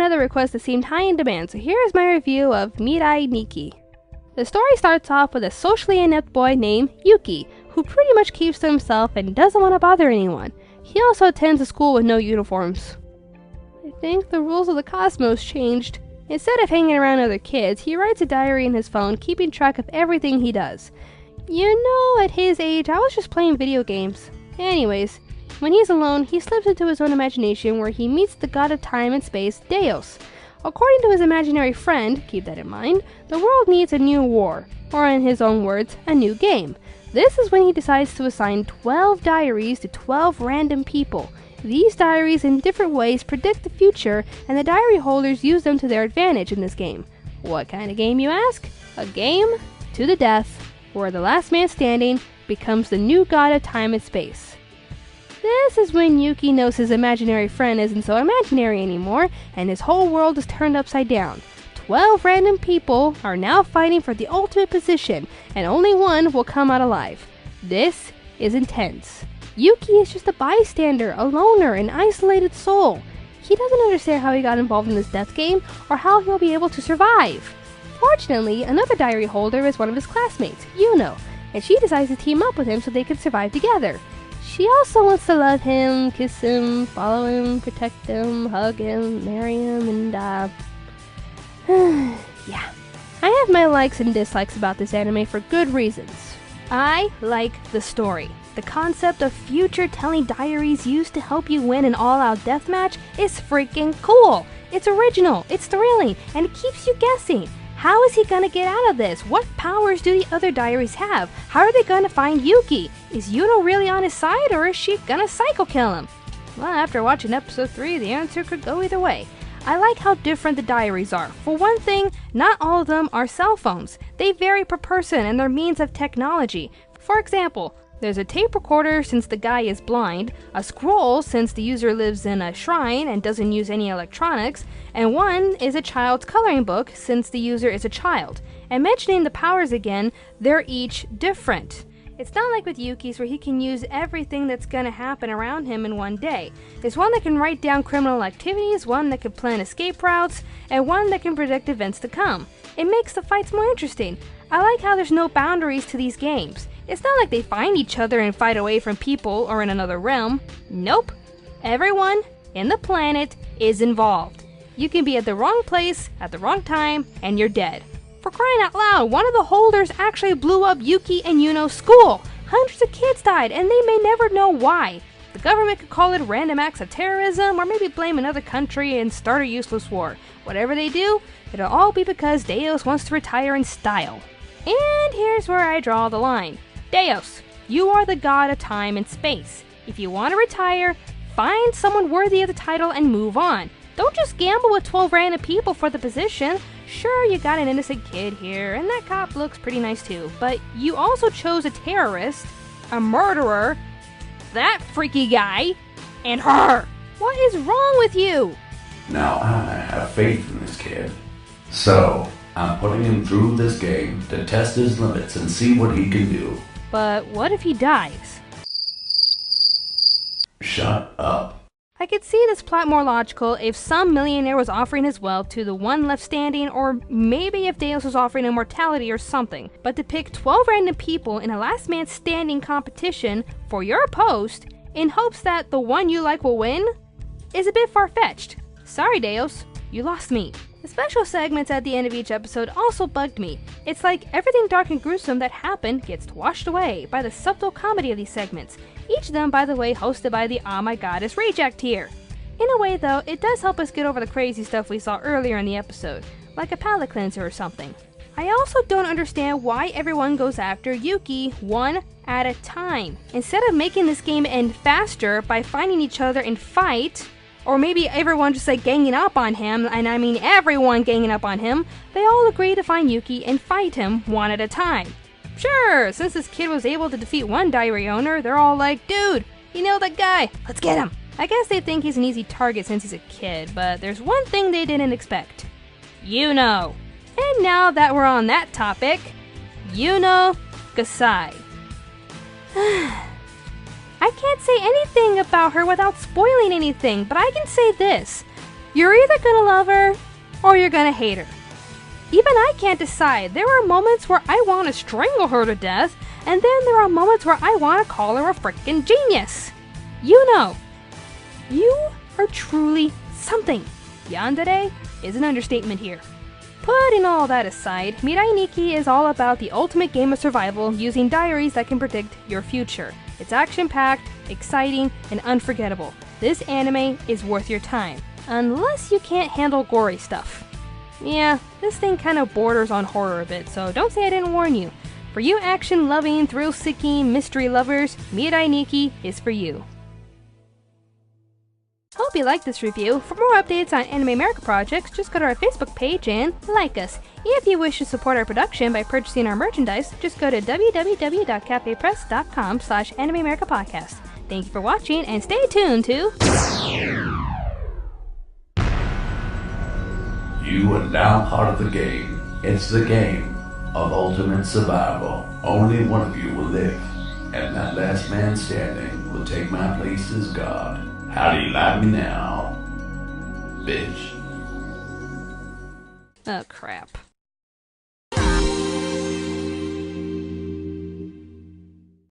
another request that seemed high in demand, so here is my review of Mirai Nikki. The story starts off with a socially inept boy named Yuki, who pretty much keeps to himself and doesn't want to bother anyone. He also attends a school with no uniforms. I think the rules of the cosmos changed. Instead of hanging around other kids, he writes a diary in his phone, keeping track of everything he does. You know, at his age, I was just playing video games. Anyways, when he's alone, he slips into his own imagination where he meets the god of time and space, Deus. According to his imaginary friend, keep that in mind, the world needs a new war, or in his own words, a new game. This is when he decides to assign 12 diaries to 12 random people. These diaries in different ways predict the future, and the diary holders use them to their advantage in this game. What kind of game, you ask? A game to the death, where the last man standing becomes the new god of time and space. This is when Yuki knows his imaginary friend isn't so imaginary anymore, and his whole world is turned upside down. 12 random people are now fighting for the ultimate position, and only one will come out alive. This is intense. Yuki is just a bystander, a loner, an isolated soul. He doesn't understand how he got involved in this death game, or how he'll be able to survive. Fortunately, another diary holder is one of his classmates, Yuno, and she decides to team up with him so they can survive together. She also wants to love him, kiss him, follow him, protect him, hug him, marry him, and yeah. I have my likes and dislikes about this anime for good reasons. I like the story. The concept of future-telling diaries used to help you win an all-out deathmatch is freaking cool! It's original, it's thrilling, and it keeps you guessing. How is he gonna get out of this? What powers do the other diaries have? How are they gonna find Yuki? Is Yuno really on his side, or is she gonna psycho kill him? Well, after watching episode 3, the answer could go either way. I like how different the diaries are. For one thing, not all of them are cell phones. They vary per person and their means of technology. For example, there's a tape recorder since the guy is blind, a scroll since the user lives in a shrine and doesn't use any electronics, and one is a child's coloring book since the user is a child. And mentioning the powers again, they're each different. It's not like with Yuki's where he can use everything that's gonna happen around him in one day. There's one that can write down criminal activities, one that can plan escape routes, and one that can predict events to come. It makes the fights more interesting. I like how there's no boundaries to these games. It's not like they find each other and fight away from people or in another realm. Nope. Everyone in the planet is involved. You can be at the wrong place at the wrong time and you're dead. For crying out loud, one of the holders actually blew up Yuki and Yuno's school. Hundreds of kids died and they may never know why. The government could call it random acts of terrorism or maybe blame another country and start a useless war. Whatever they do, it'll all be because Deus wants to retire in style. And here's where I draw the line. Deus, you are the god of time and space. If you want to retire, find someone worthy of the title and move on. Don't just gamble with 12 random people for the position. Sure, you got an innocent kid here, and that cop looks pretty nice too, but you also chose a terrorist, a murderer, that freaky guy, and her. What is wrong with you? Now I have faith in this kid. So, I'm putting him through this game to test his limits and see what he can do. But what if he dies? Shut up. I could see this plot more logical if some millionaire was offering his wealth to the one left standing, or maybe if Deus was offering immortality or something. But to pick 12 random people in a last man standing competition for your post in hopes that the one you like will win is a bit far-fetched. Sorry, Deus, you lost me. The special segments at the end of each episode also bugged me. It's like everything dark and gruesome that happened gets washed away by the subtle comedy of these segments, each of them, by the way, hosted by the Oh My Goddess Rage Act tier. In a way though, it does help us get over the crazy stuff we saw earlier in the episode, like a palate cleanser or something. I also don't understand why everyone goes after Yuki one at a time. Instead of making this game end faster by finding each other and fight, or maybe everyone just like ganging up on him, and I mean everyone ganging up on him, they all agree to find Yuki and fight him one at a time. Sure, since this kid was able to defeat one diary owner, they're all like, dude, you nailed that guy, let's get him. I guess they think he's an easy target since he's a kid, but there's one thing they didn't expect. Yuno. And now that we're on that topic, Yuno Gasai. I can't say anything about her without spoiling anything, but I can say this. You're either gonna love her, or you're gonna hate her. Even I can't decide. There are moments where I want to strangle her to death, and then there are moments where I want to call her a freaking genius. You know, you are truly something. Yandere is an understatement here. Putting all that aside, Mirai Nikki is all about the ultimate game of survival using diaries that can predict your future. It's action-packed, exciting, and unforgettable. This anime is worth your time, unless you can't handle gory stuff. Yeah, this thing kind of borders on horror a bit, so don't say I didn't warn you. For you action-loving, thrill-seeking mystery lovers, Mirai Nikki is for you. Hope you liked this review. For more updates on Anime America projects, just go to our Facebook page and like us. If you wish to support our production by purchasing our merchandise, just go to www.cafepress.com/Anime America Podcast. Thank you for watching, and stay tuned to... You are now part of the game. It's the game of ultimate survival. Only one of you will live, and that last man standing will take my place as God. How do you like me now, bitch? Oh, crap.